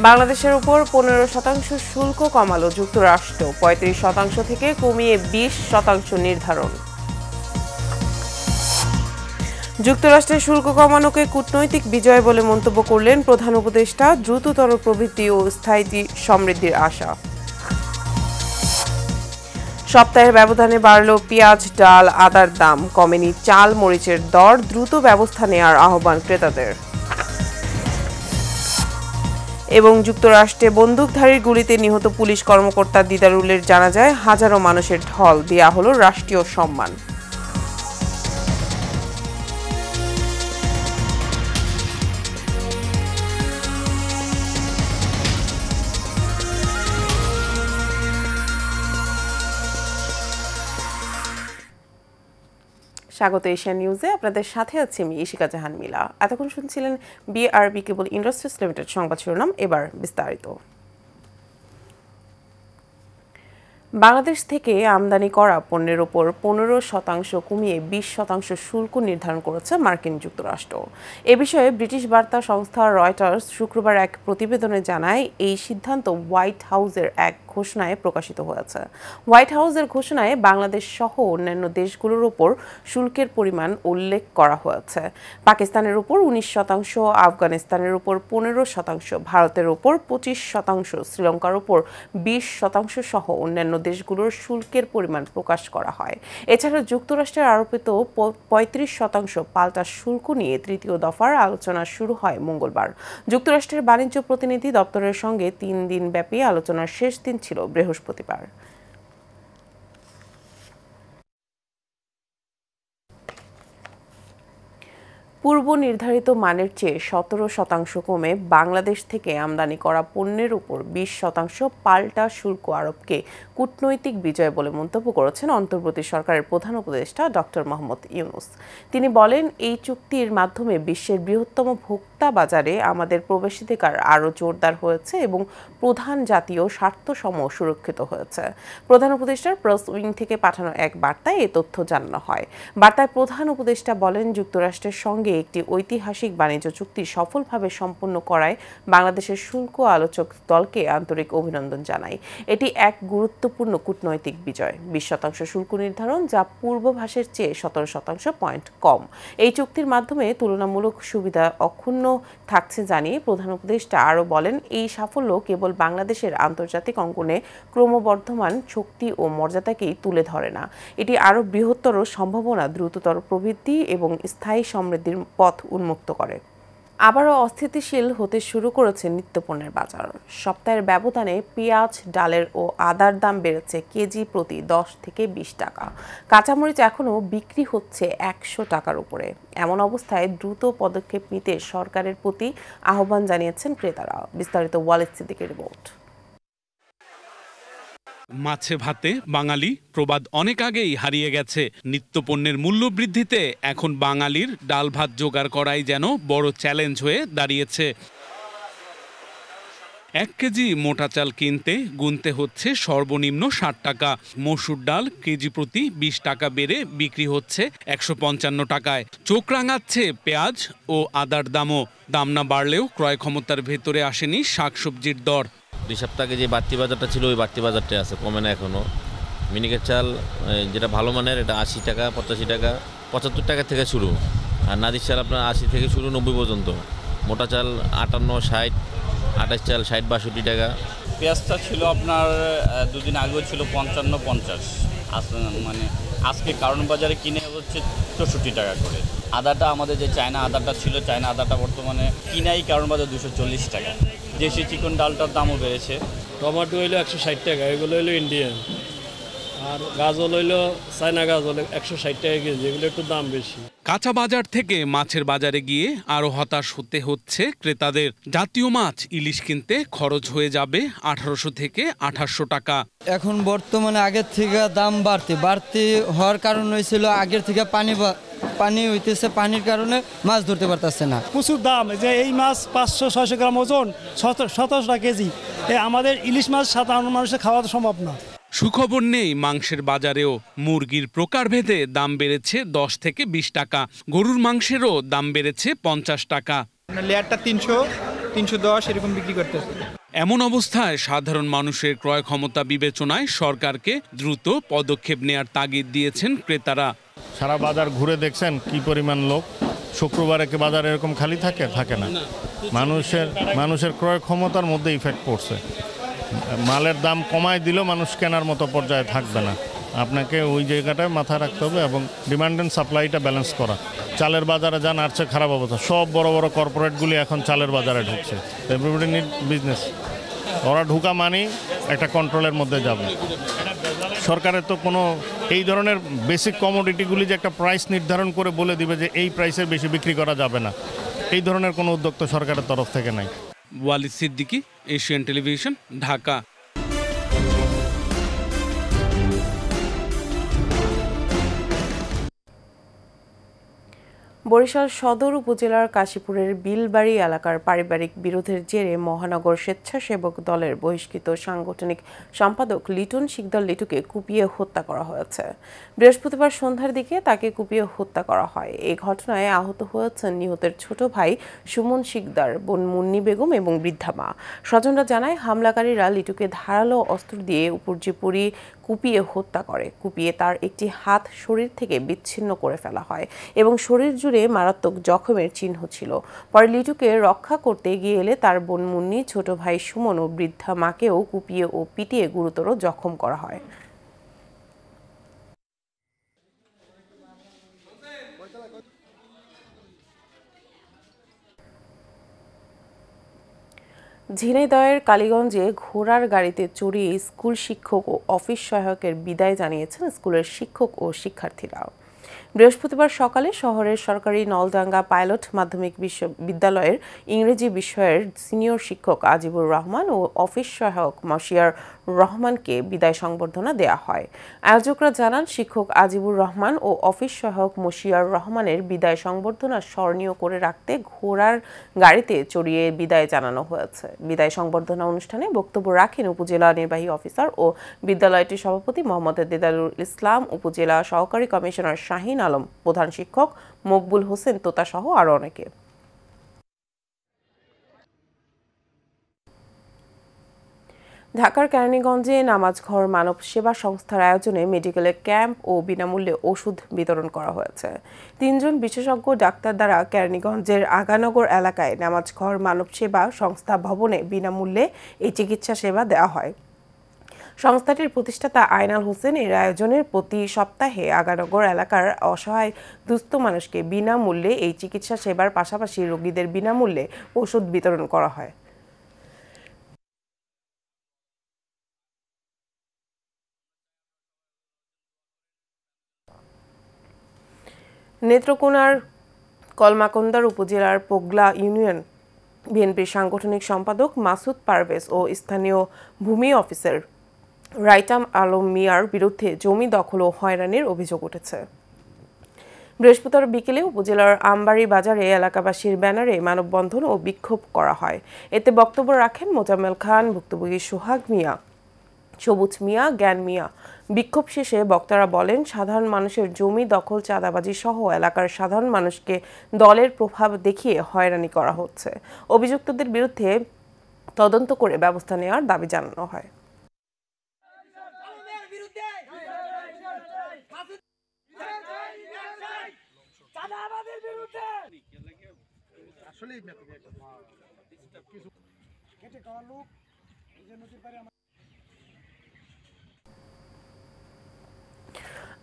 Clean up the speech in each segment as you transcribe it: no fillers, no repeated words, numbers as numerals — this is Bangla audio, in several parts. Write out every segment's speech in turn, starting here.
বাংলাদেশের উপর 15% শুল্ক কমালো যুক্তরাষ্ট্র, 35% থেকে কমিয়ে 20% নির্ধারণ। যুক্তরাষ্ট্রের শুল্ক কমানোকে কূটনৈতিক বিজয় বলে মন্তব্য করলেন প্রধান উপদেষ্টা, দ্রুততর প্রবৃদ্ধি ও স্থায়ী সমৃদ্ধির আশা। সপ্তাহের ব্যবধানে বাড়ল পেঁয়াজ, ডাল, আদার দাম, কমেনি চাল, মরিচের দর, দ্রুত ব্যবস্থা নেওয়ার আহ্বান ক্রেতাদের। এবং যুক্তরাষ্ট্রে বন্দুকধারীর গুলিতে নিহত পুলিশ কর্মকর্তা দিদারুলের জানাজায় হাজারো মানুষের ঢল, দেয়া হলো রাষ্ট্রীয় সম্মান। স্বাগত এশিয়া নিউজে, আপনাদের সাথে আছি আমি ইশিকা জাহান মিলা। এতক্ষণ শুনছিলেন বিআরবি কেবল ইন্ডাস্ট্রিজ লিমিটেড সংবাদ শিরোনাম, এবার বিস্তারিত। বাংলাদেশ থেকে আমদানি করা পণ্যের ওপর 15% কমিয়ে 20% শুল্ক নির্ধারণ করেছে মার্কিন যুক্তরাষ্ট্র। এ বিষয়ে ব্রিটিশ বার্তা সংস্থা রয়টার্স শুক্রবার এক প্রতিবেদনে জানায়, এই সিদ্ধান্ত হোয়াইট হাউসের এক ঘোষণায় প্রকাশিত হয়েছে। হোয়াইট হাউসের ঘোষণায় বাংলাদেশ সহ অন্যান্য দেশগুলোর ওপর শুল্কের পরিমাণ উল্লেখ করা হয়েছে। পাকিস্তানের উপর 19%, আফগানিস্তানের উপর 15%, ভারতের উপর 25%, শ্রীলঙ্কার উপর 20% সহ অন্যান্য দেশগুলোর শুল্কের পরিমাণ প্রকাশ করা হয়। এছাড়া যুক্তরাষ্ট্রের আরোপিত 35% পাল্টা শুল্ক নিয়ে তৃতীয় দফার আলোচনা শুরু হয় মঙ্গলবার। যুক্তরাষ্ট্রের বাণিজ্য প্রতিনিধি দপ্তরের সঙ্গে 3 দিন ব্যাপী আলোচনার শেষ দিন ছিল বৃহস্পতিবার। পূর্ব নির্ধারিত মানের চেয়ে 17% কমে বাংলাদেশ থেকে আমদানি করা পণ্যের উপর 20% পাল্টা শুল্ক আরোপকে কূটনৈতিক বিজয় বলে মন্তব্য করেছেন অন্তর্বর্তী সরকারের প্রধান উপদেষ্টা ডক্টর মোহাম্মদ ইউনূস। তিনি বলেন, এই চুক্তির মাধ্যমে বিশ্বের বৃহত্তম ভোক্তা বাজারে আমাদের প্রবেশাধিকার আরও জোরদার হয়েছে এবং প্রধান জাতীয় স্বার্থসমূহ সুরক্ষিত হয়েছে। প্রধান উপদেষ্টার প্রেস উইং থেকে পাঠানো এক বার্তায় এ তথ্য জানানো হয়। বার্তায় প্রধান উপদেষ্টা বলেন, যুক্তরাষ্ট্রের সঙ্গে একটি ঐতিহাসিক বাণিজ্য চুক্তি সফলভাবে সম্পন্ন করায় বাংলাদেশের শুল্ক আলোচক দলকে আন্তরিক অভিনন্দন জানাই। এটি এক গুরুত্বপূর্ণ কূটনৈতিক বিজয়। 20% শুল্ক নির্ধারণ, যা পূর্বাভাসের চেয়ে 17% পয়েন্ট কম। এই চুক্তির মাধ্যমে তুলনামূলক সুবিধা অক্ষুণ্ণ থাকছে জানিয়ে প্রধান উপদেষ্টা আরও বলেন, এই সাফল্য কেবল বাংলাদেশের আন্তর্জাতিক অঙ্গনে ক্রমবর্ধমান শক্তি ও মর্যাদাকেই তুলে ধরে না, এটি আরও বৃহত্তর সম্ভাবনা, দ্রুততর প্রবৃদ্ধি এবং স্থায়ী সমৃদ্ধির পথ উন্মুক্ত করে। আবারও অস্থিতিশীল হতে শুরু করেছে নিত্যপণ্যের বাজার। সপ্তাহের ব্যবধানে পেঁয়াজ, ডালের ও আদার দাম বেড়েছে কেজি প্রতি 10 থেকে 20 টাকা। কাঁচামরিচ এখনও বিক্রি হচ্ছে 100 টাকার উপরে। এমন অবস্থায় দ্রুত পদক্ষেপ নিতে সরকারের প্রতি আহ্বান জানিয়েছেন ক্রেতারা। বিস্তারিত ওয়ালিদ সিদ্দিকের রিপোর্ট। মাছে ভাতে বাঙালি প্রবাদ অনেক আগেই হারিয়ে গেছে। নিত্যপণ্যের মূল্য বৃদ্ধিতে এখন বাঙালির ডাল ভাত জোগাড় করাই যেন বড় চ্যালেঞ্জ হয়ে দাঁড়িয়েছে। 1 কেজি মোটা চাল কিনতে গুনতে হচ্ছে সর্বনিম্ন 60 টাকা। মসুর ডাল কেজি প্রতি 20 টাকা বেড়ে বিক্রি হচ্ছে 155 টাকায়। চোখ রাঙাচ্ছে পেঁয়াজ ও আদার দামও। দাম না বাড়লেও ক্রয় ক্ষমতার ভেতরে আসেনি শাকসবজির দর। 2 সপ্তাহ আগে যে বাড়তি বাজারটা ছিল, ওই বাড়তি বাজারটা আছে, কমে না এখনও। মিনিকেট চাল যেটা ভালো মানের, এটা 80 টাকা, 85 টাকা, 75 টাকা থেকে শুরু। আর নাদির চাল আপনার 80 থেকে শুরু 90 পর্যন্ত। মোটা চাল 58, 60, 28 চাল 60, 62 টাকা। পেঁয়াজটা ছিল আপনার 2 দিন আগেও ছিল 55, 50, মানে আজকে কারণ বাজারে কিনে হচ্ছে 64 টাকা করে। আদাটা আমাদের যে চায়না আদাটা ছিল, চায়না আদাটা বর্তমানে কিনাই কারণ বাজার 240 টাকা। দেশি চিকন ডালটার দামও বেড়েছে। টমেটো হইলো 160 টাকা, এগুলো হইলো ইন্ডিয়ান। আর গাজল হইলো চায়না গাজল 160 টাকা কেজি, এগুলো একটু দাম বেশি। কাঁচা বাজার থেকে মাছের বাজারে গিয়ে আরো হতাশ হতে হচ্ছে ক্রেতাদের। জাতীয় মাছ ইলিশ কিনতে খরচ হয়ে যাবে 1800 থেকে 2800 টাকা। এখন বর্তমানে আগের থেকে দাম বাড়তি হওয়ার কারণ হয়েছিল আগের থেকে পানি হইতেছে, পানির কারণে মাছ ধরতে পারতেছে না। প্রচুর দাম, যে এই মাছ 500-600 গ্রাম ওজন, 17 টাকা কেজি। আমাদের ইলিশ মাছ সাধারণ মানুষের খাওয়া সম্ভব না। সুখবর নেই মাংসের বাজারেও। মুরগির প্রকারভেদে দাম বেড়েছে 10 থেকে 20 টাকা। গরুর মাংসেরও দাম বেড়েছে 50 টাকা। লেয়ারটা 300 310 এরকম বিক্রি করতেছে। এমন অবস্থায় সাধারণ মানুষের ক্রয় ক্ষমতা বিবেচনায় সরকারকে দ্রুত পদক্ষেপ নেয়ার তাগিদ দিয়েছেন ক্রেতারা। সারা বাজার ঘুরে দেখছেন কি পরিমাণ লোক। শুক্রবারে কি বাজার এরকম খালি থাকে? থাকে না। মানুষের ক্রয় ক্ষমতার মধ্যে ইফেক্ট পড়ছে। মালের দাম কমায় দিলেও মানুষ কেনার মতো পর্যায়ে থাকবে না। আপনাকে ওই জায়গাটায় মাথায় রাখতে হবে এবং ডিমান্ড অ্যান্ড সাপ্লাইটা ব্যালেন্স করা। চালের বাজারে যান, আর চেয়ে খারাপ অবস্থা। সব বড় বড় কর্পোরেটগুলি এখন চালের বাজারে ঢুকছে। Everybody need business. ওরা ঢুকা মানেই একটা কন্ট্রোলের মধ্যে যাবে। সরকারের তো কোনো এই ধরনের বেসিক কমোডিটিগুলি যে একটা প্রাইস নির্ধারণ করে বলে দিবে যে এই প্রাইসের বেশি বিক্রি করা যাবে না, এই ধরনের কোনো উদ্যোগ তো সরকারের তরফ থেকে নাই। Walid Siddiqui, Asian television, Dhaka. বরিশাল সদর উপজেলার কাশীপুরের বিলবাড়ি এলাকার পারিবারিক বিরোধের জেরে মহানগর স্বেচ্ছাসেবক দলের বহিষ্কৃত সাংগঠনিক সম্পাদক লিটন শিকদার লিটুকে কুপিয়ে হত্যা করা হয়েছে। বৃহস্পতিবার সন্ধ্যার দিকে তাকে কুপিয়ে হত্যা করা হয়। এই ঘটনায় আহত হয়েছেন নিহতের ছোট ভাই সুমন শিকদার, বোন মুন্নি বেগম এবং বৃদ্ধা মা। স্বজনরা জানায়, হামলাকারীরা লিটুকে ধারালো অস্ত্র দিয়ে উপর্যুপরি কুপিয়ে হত্যা করে। কুপিয়ে তার একটি হাত শরীর থেকে বিচ্ছিন্ন করে ফেলা হয় এবং শরীর জুড়ে মারাত্মক জখমের চিহ্ন ছিল। পরে লিটুকে রক্ষা করতে গিয়ে এলে তার বোন মুন্নি, ছোট ভাই সুমন ও বৃদ্ধা মাকেও কুপিয়ে ও পিটিয়ে গুরুতর জখম করা হয়। ঝিনাইদহের কালীগঞ্জে ঘোড়ার গাড়িতে চড়িয়ে স্কুল শিক্ষক ও অফিস সহায়কের বিদায় জানিয়েছেন স্কুলের শিক্ষক ও শিক্ষার্থীরা। বৃহস্পতিবার সকালে শহরের সরকারি নলডাঙ্গা পাইলট মাধ্যমিক বিদ্যালয়ের ইংরেজি বিষয়ের সিনিয়র শিক্ষক আজিবুর রহমান ও অফিস সহায়ক মশিয়ার রহমানকে বিদায় সংবর্ধনা দেয়া হয়। আয়োজকরা জানান, শিক্ষক আজিবুর রহমান ও অফিস সহায়ক মশিয়ার রহমানের বিদায় সংবর্ধনা স্মরণীয় করে রাখতে ঘোড়ার গাড়িতে চড়িয়ে বিদায় জানানো হয়েছে। বিদায় সংবর্ধনা অনুষ্ঠানে বক্তব্য রাখেন উপজেলা নির্বাহী অফিসার ও বিদ্যালয়টির সভাপতি মোহাম্মদ দেদারুল ইসলাম, উপজেলা সহকারী কমিশনার শাহিন আলম, প্রধান শিক্ষক মকবুল হোসেন তোতা সহ আরো অনেকে। ঢাকার কেরানীগঞ্জে নামাজঘর মানব সেবা সংস্থার আয়োজনে মেডিকেলে ক্যাম্প ও বিনামূল্যে ওষুধ বিতরণ করা হয়েছে। 3 জন বিশেষজ্ঞ ডাক্তার দ্বারা কেরানীগঞ্জের আগানগর এলাকায় নামাজঘর মানব সেবা সংস্থা ভবনে বিনামূল্যে এই চিকিৎসা সেবা দেওয়া হয়। সংস্থাটির প্রতিষ্ঠাতা আয়নাল হোসেন এর আয়োজনের প্রতি সপ্তাহে আগানগর এলাকার অসহায় দুস্থ মানুষকে বিনামূল্যে এই চিকিৎসা সেবার পাশাপাশি রোগীদের বিনামূল্যে ওষুধ বিতরণ করা হয়। নেত্রকোনার কলমাকন্দার উপজেলার পোগলা ইউনিয়ন বিএনপির সাংগঠনিক সম্পাদক মাসুদ পারভেজ ও স্থানীয় ভূমি অফিসার রাইটাম আলম মিয়ার বিরুদ্ধে জমি দখল ও হয়রানির অভিযোগ উঠেছে। বৃহস্পতিবার বিকেলে উপজেলার আমবাড়ি বাজারে এলাকাবাসীর ব্যানারে মানববন্ধন ও বিক্ষোভ করা হয়। এতে বক্তব্য রাখেন মোজাম্মেল খান, ভুক্তভোগী সোহাগ মিয়া, সবুজ মিয়া, জ্ঞান মিয়া। বিক্ষোভ শেষে বক্তারা বলেন, সাধারণ মানুষের জমি দখল, চাঁদাবাজি সহ এলাকার সাধারণ মানুষকে দলের প্রভাব দেখিয়ে হয়রানি করা হচ্ছে। অভিযুক্তদের বিরুদ্ধে তদন্ত করে ব্যবস্থা নেওয়ার দাবি জানানো হয়।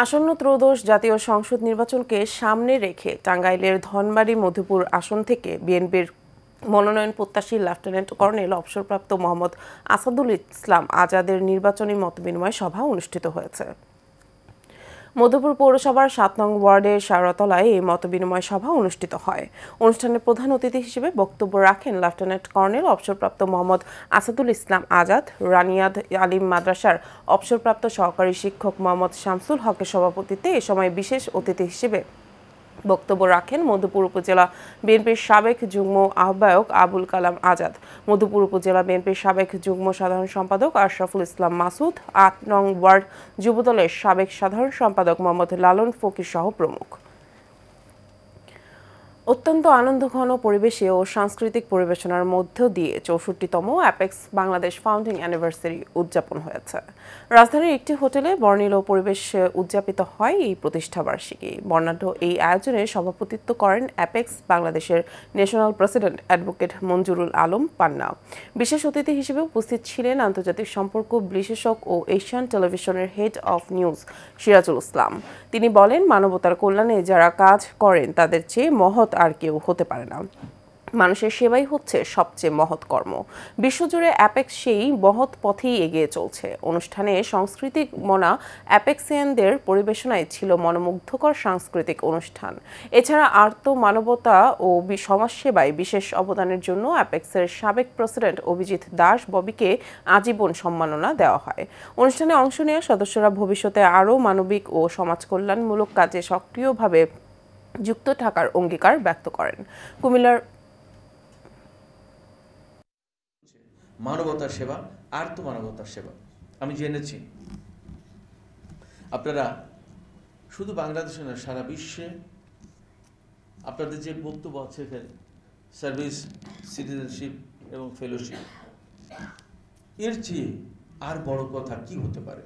আসন্ন ত্রয়োদশ জাতীয় সংসদ নির্বাচনকে সামনে রেখে টাঙ্গাইলের ধনবাড়ী মধুপুর আসন থেকে বিএনপির মনোনয়ন প্রত্যাশী লেফটেন্যান্ট কর্নেল অবসরপ্রাপ্ত মোহাম্মদ আসাদুল ইসলাম আজাদের নির্বাচনী মতবিনিময় সভা অনুষ্ঠিত হয়েছে। মধুপুর পৌরসভার 7 নং ওয়ার্ডের শাহরাতলায় এই মতবিনিময় সভা অনুষ্ঠিত হয়। অনুষ্ঠানে প্রধান অতিথি হিসেবে বক্তব্য রাখেন লেফটেন্যান্ট কর্নেল অবসরপ্রাপ্ত মোহাম্মদ আসাদুল ইসলাম আজাদ। রানিয়াদ আলিম মাদ্রাসার অবসরপ্রাপ্ত সহকারী শিক্ষক মোহাম্মদ শামসুল হকের সভাপতিত্বে এ সময় বিশেষ অতিথি হিসেবে বক্তব্য রাখেন মধুপুর উপজেলা বিএনপির সাবেক যুগ্ম আহ্বায়ক আবুল কালাম আজাদ, মধুপুর উপজেলা বিএনপির সাবেক যুগ্ম সাধারণ সম্পাদক আশরাফুল ইসলাম মাসুদ, 8 নং ওয়ার্ড যুবদলের সাবেক সাধারণ সম্পাদক মোহাম্মদ লালন ফকির সহ প্রমুখ। অত্যন্ত আনন্দঘন পরিবেশে ও সাংস্কৃতিক পরিবেশনার মধ্য দিয়ে 64তম অ্যাপেক্স বাংলাদেশ ফাউন্ডিং অ্যানিভার্সারি উদযাপন হয়েছে। রাজধানীর একটি হোটেলে বর্ণিল পরিবেশে উদযাপিত হয় এই প্রতিষ্ঠাবার্ষিকী। বর্ণাঢ্য এই আয়োজনে সভাপতিত্ব করেন অ্যাপেক্স বাংলাদেশের national president advocate Manjurul Alam Panna. বিশেষ অতিথি হিসেবে উপস্থিত ছিলেন আন্তর্জাতিক সম্পর্ক বিশ্লেষক ও এশিয়ান টেলিভিশনের head of news Sirajul Islam. তিনি বলেন, মানবতার কল্যাণে যারা কাজ করেন তাদের চেয়ে মহৎ আর কেউ হতে পারে না। মানুষের সেবাই হচ্ছে সবচেয়ে মহৎ কর্ম। বিশ্বজুড়ে অ্যাপেক্স সেই মহৎ পথেই এগিয়ে চলছে। অনুষ্ঠানে সাংস্কৃতিক মনা অ্যাপেক্সিয়ানদের পরিবেশনায় ছিল মনোমুগ্ধকর সাংস্কৃতিক অনুষ্ঠান। এছাড়া মানবতা ও সমাজসেবায় বিশেষ অবদানের জন্য অ্যাপেক্সের সাবেক প্রেসিডেন্ট অভিজিৎ দাস ববিকে আজীবন সম্মাননা দেওয়া হয়। অনুষ্ঠানে অংশ নেওয়া সদস্যরা ভবিষ্যতে আরও মানবিক ও সমাজকল্যাণমূলক কাজে সক্রিয়ভাবে যুক্ত থাকার অঙ্গীকার ব্যক্ত করেন। কুমিল্লার মানবতার সেবা, আর্তমানবতার সেবা। আমি জেনেছি আপনারা শুধু বাংলাদেশে না, সারা বিশ্বে আপনাদের যে বক্তব্য আছে সার্ভিস, সিটিজেনশিপ এবং ফেলোশিপ, এর চেয়ে আর বড় কথা কি হতে পারে?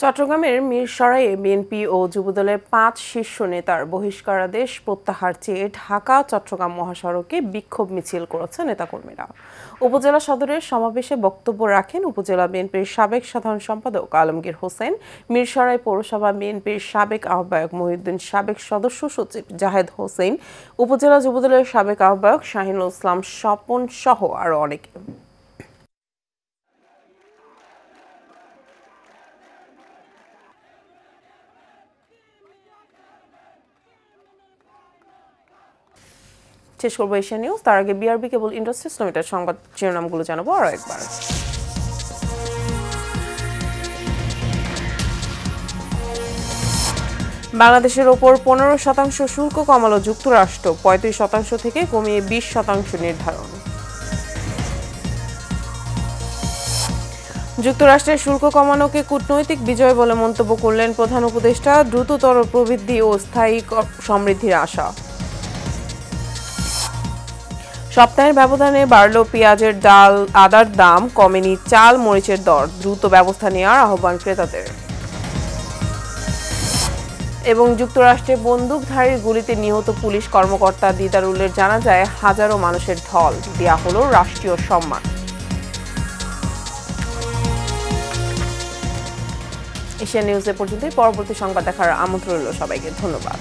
চট্টগ্রামের মিরসরাইয়ে বিএনপি ও যুবদলের 5 শীর্ষ নেতার বহিষ্কারাদেশ প্রত্যাহার চেয়ে ঢাকা-চট্টগ্রাম মহাসড়কে বিক্ষোভ মিছিল করেছে নেতাকর্মীরা। উপজেলা সদরের সমাবেশে বক্তব্য রাখেন উপজেলা বিএনপির সাবেক সাধারণ সম্পাদক আলমগীর হোসেন, মিরসরাই পৌরসভা বিএনপির সাবেক আহ্বায়ক মহিউদ্দিন, সাবেক সদস্য সচিব জাহেদ হোসেন, উপজেলা যুবদলের সাবেক আহ্বায়ক শাহিনুল ইসলাম স্বপন সহ আরও অনেকে। শেষ করবো এশিয়া নিউজ। তার আগে বিআরবি কেবল ইন্ডাস্ট্রিজ লিমিটেড সংবাদ শিরোনামগুলো জানাবো আরও একবার। বাংলাদেশের ওপর 15% শুল্ক কমালো যুক্তরাষ্ট্র, 35% থেকে কমিয়ে 20% নির্ধারণ। যুক্তরাষ্ট্রের শুল্ক কমানোকে কূটনৈতিক বিজয় বলে মন্তব্য করলেন প্রধান উপদেষ্টা। দ্রুততর প্রবৃদ্ধি ও স্থায়ী সমৃদ্ধির আশা। সপ্তাহের ব্যবধানে বাড়ল পেঁয়াজের, ডাল, আদার দাম, কমেনি চাল, মরিচের দর। দ্রুত ব্যবস্থা নেওয়ার আহ্বান ক্রেতাদের। এবং যুক্তরাষ্ট্রে বন্দুকধারীর গুলিতে নিহত পুলিশ কর্মকর্তা দিদারুলের জানাজায় হাজারো মানুষের ঢল, দেয়া হলো রাষ্ট্রীয় সম্মান। এশিয়া নিউজে পর্যন্তই। পরবর্তী সংবাদ দেখার আমন্ত্রণ রইল সবাইকে। ধন্যবাদ।